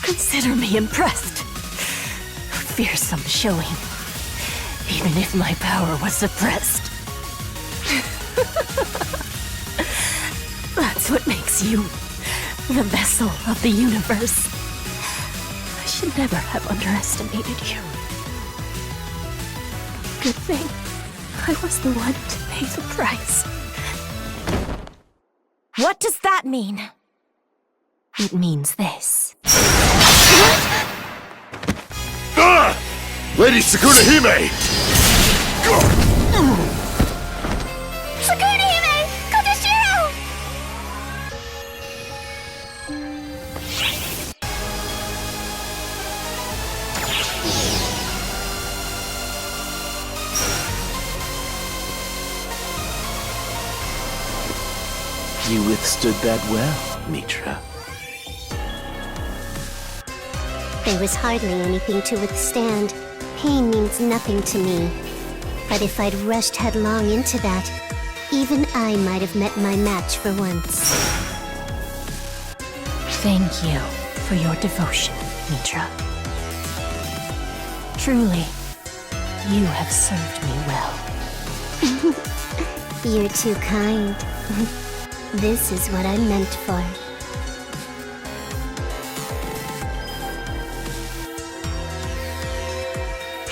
Consider me impressed. Fearsome showing, even if my power was suppressed. That's what makes you the vessel of the universe. I should never have underestimated you. Good thing I was the one to pay the price. What does that mean? It means this. Ah! Lady Sakuna Hime! Sakuna Hime! Kotoshiro! You withstood that well, Mitra. There was hardly anything to withstand. Pain means nothing to me. But if I'd rushed headlong into that, even I might have met my match for once. Thank you for your devotion, Mitra. Truly, you have served me well. You're too kind. This is what I'm meant for.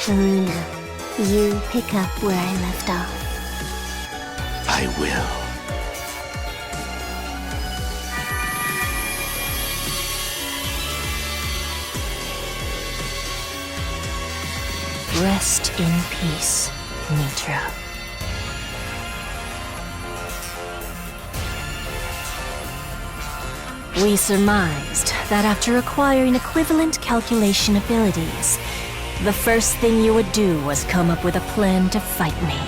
Luna, you pick up where I left off. I will. Rest in peace, Mitra. We surmised that after acquiring equivalent calculation abilities, the first thing you would do was come up with a plan to fight me.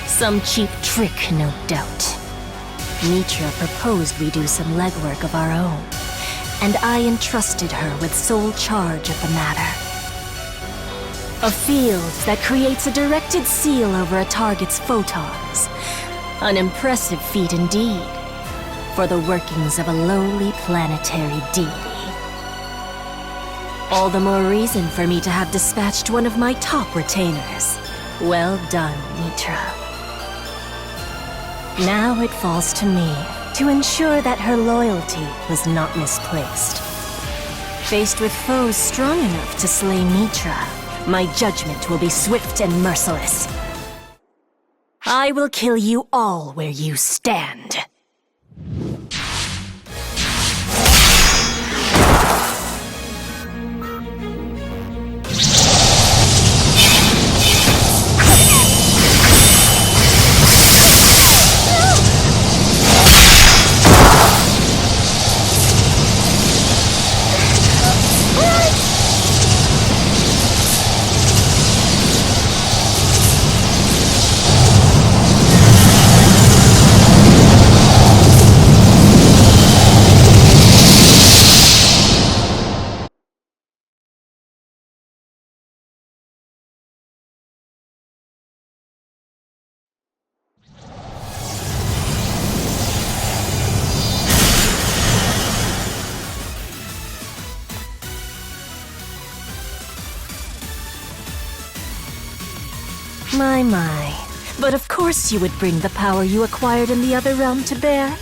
Some cheap trick, no doubt. Mitra proposed we do some legwork of our own, and I entrusted her with sole charge of the matter. A field that creates a directed seal over a target's photons. An impressive feat indeed, for the workings of a lowly planetary deity. All the more reason for me to have dispatched one of my top retainers. Well done, Mitra. Now it falls to me to ensure that her loyalty was not misplaced. Faced with foes strong enough to slay Mitra, my judgment will be swift and merciless. I will kill you all where you stand. My. But of course you would bring the power you acquired in the other realm to bear.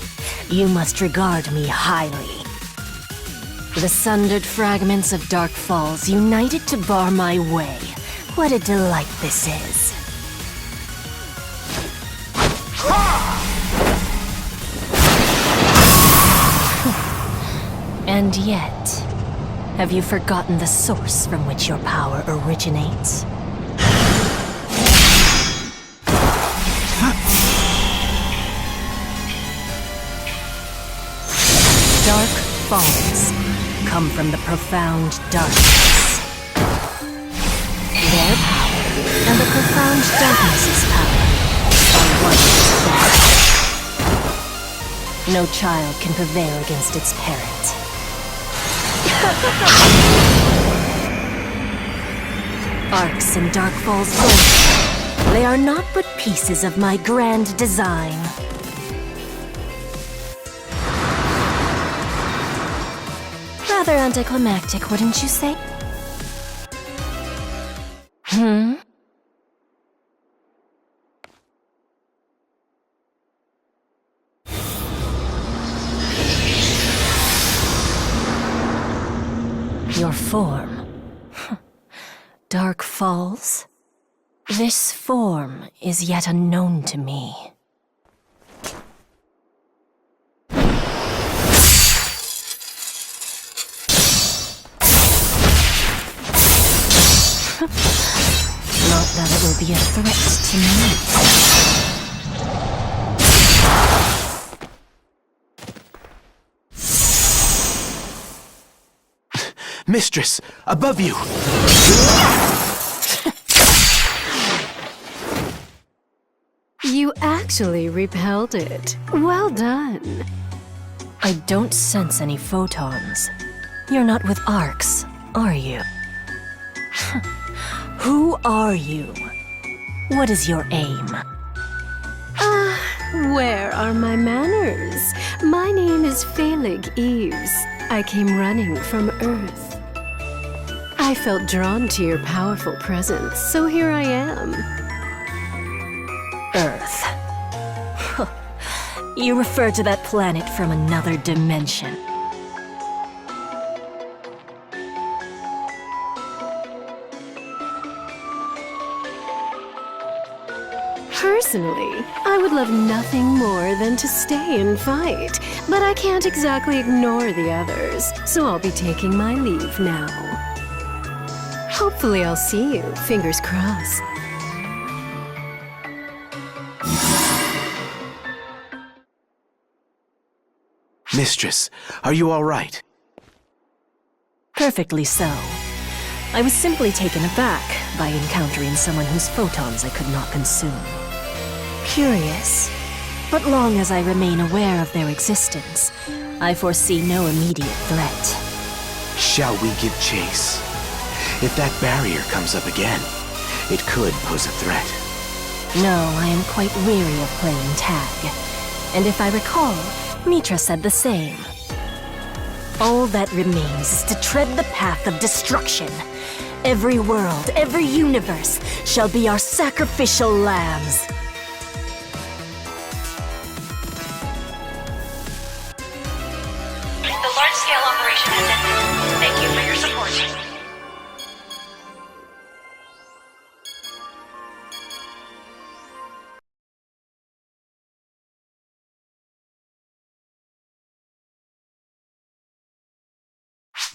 You must regard me highly. The sundered fragments of Dark Falls united to bar my way. What a delight this is. And yet, have you forgotten the source from which your power originates? falls come from the profound darkness. Their power and the profound darkness's power are one and the same. No child can prevail against its parent. Arcs and Dark Falls both. They are not but pieces of my grand design. Rather anticlimactic, wouldn't you say? Your form. Dark Falls? This form is yet unknown to me. Not that it will be a threat to me. Mistress, above you! You actually repelled it. Well done. I don't sense any photons. You're not with arcs, are you? Who are you? What is your aim? Where are my manners? My name is Phalig Eves. I came running from Earth. I felt drawn to your powerful presence, so here I am. Earth. You refer to that planet from another dimension. Personally, I would love nothing more than to stay and fight, but I can't exactly ignore the others, so I'll be taking my leave now. Hopefully I'll see you, fingers crossed. Mistress, are you all right? Perfectly so. I was simply taken aback by encountering someone whose photons I could not consume. Curious, but long as I remain aware of their existence, I foresee no immediate threat. Shall we give chase? If that barrier comes up again, it could pose a threat. No, I am quite weary of playing tag. And if I recall, Mitra said the same. All that remains is to tread the path of destruction. Every world, every universe shall be our sacrificial lambs. The large-scale operation has ended. Thank you for your support.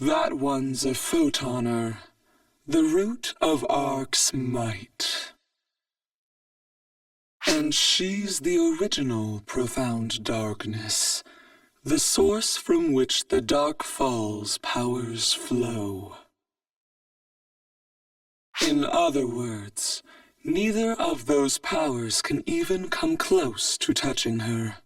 That one's a photoner, the root of Ark's might. And she's the original profound darkness, the source from which the Dark Falls powers flow. In other words, neither of those powers can even come close to touching her.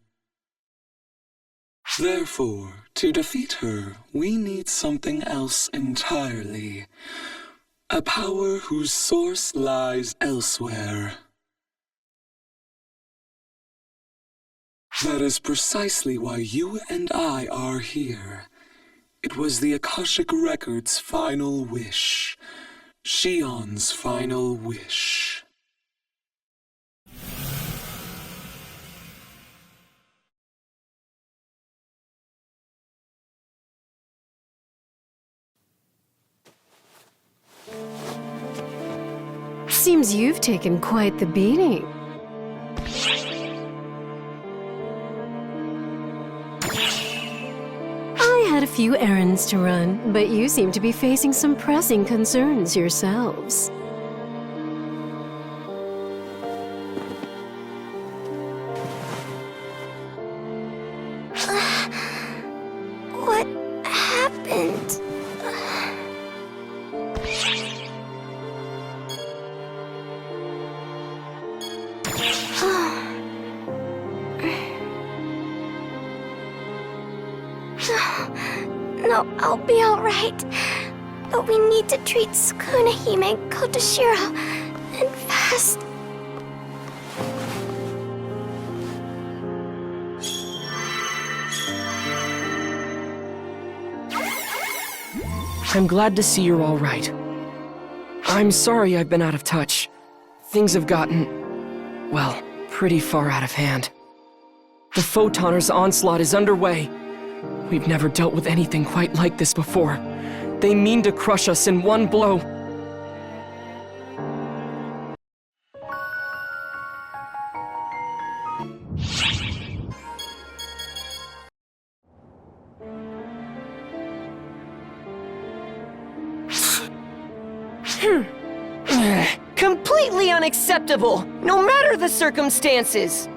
Therefore, to defeat her, we need something else entirely. A power whose source lies elsewhere. That is precisely why you and I are here. It was the Akashic Record's final wish. Shion's final wish. Seems you've taken quite the beating. I had a few errands to run, but you seem to be facing some pressing concerns yourselves. What I'll be alright. But we need to treat Sukuna Hime, Kotoshiro, and fast. I'm glad to see you're all right. I'm sorry I've been out of touch. Things have gotten, well, pretty far out of hand. The Photoners' onslaught is underway. We've never dealt with anything quite like this before. They mean to crush us in one blow. Completely unacceptable, no matter the circumstances.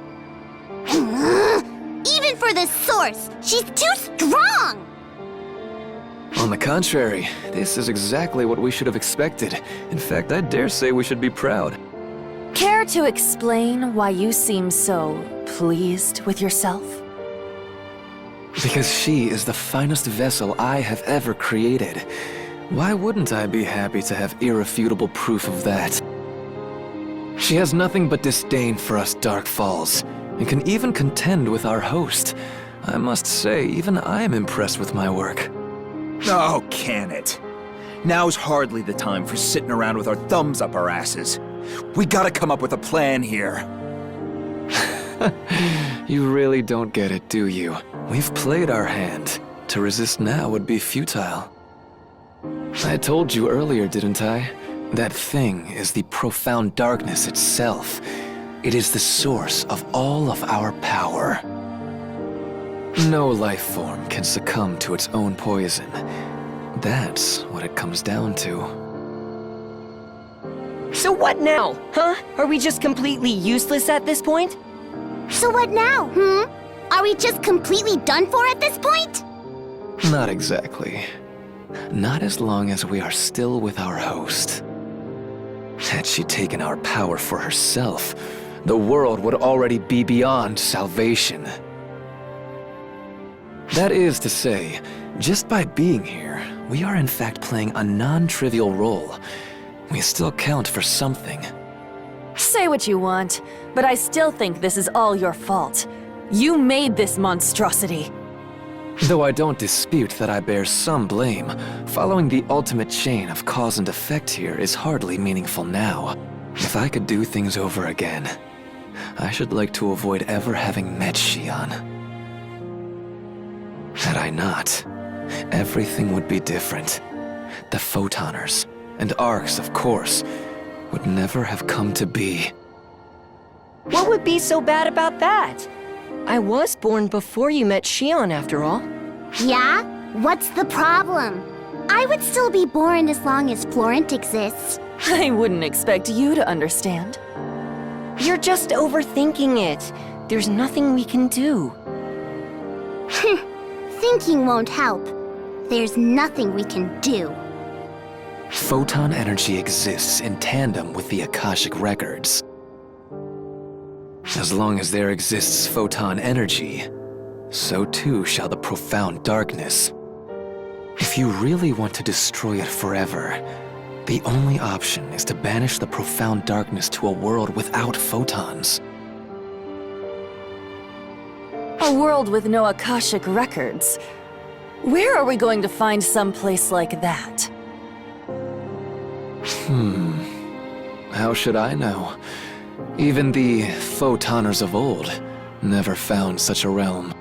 Even for the source, she's too strong! On the contrary, this is exactly what we should have expected. In fact, I dare say we should be proud. Care to explain why you seem so pleased with yourself? Because she is the finest vessel I have ever created. Why wouldn't I be happy to have irrefutable proof of that? She has nothing but disdain for us Dark Falls, and can even contend with our host. I must say, even I am impressed with my work. Oh, can it? Now's hardly the time for sitting around with our thumbs up our asses. We gotta come up with a plan here. You really don't get it, do you? We've played our hand. To resist now would be futile. I told you earlier, didn't I? That thing is the profound darkness itself. It is the source of all of our power. No life form can succumb to its own poison. That's what it comes down to. So what now, huh? Are we just completely useless at this point? So what now, Are we just completely done for at this point? Not exactly. Not as long as we are still with our host. Had she taken our power for herself, the world would already be beyond salvation. That is to say, just by being here, we are in fact playing a non-trivial role. We still count for something. Say what you want, but I still think this is all your fault. You made this monstrosity. Though I don't dispute that I bear some blame, following the ultimate chain of cause and effect here is hardly meaningful now. If I could do things over again, I should like to avoid ever having met Shion. Had I not, everything would be different. The Photoners, and Arcs, of course, would never have come to be. What would be so bad about that? I was born before you met Shion, after all. Yeah? What's the problem? I would still be born as long as Florent exists. I wouldn't expect you to understand. You're just overthinking it. There's nothing we can do. Thinking won't help. There's nothing we can do. Photon energy exists in tandem with the Akashic Records. As long as there exists photon energy, so too shall the profound darkness. If you really want to destroy it forever, the only option is to banish the profound darkness to a world without photons. A world with no Akashic records. Where are we going to find some place like that? How should I know? Even the Photoners of old never found such a realm.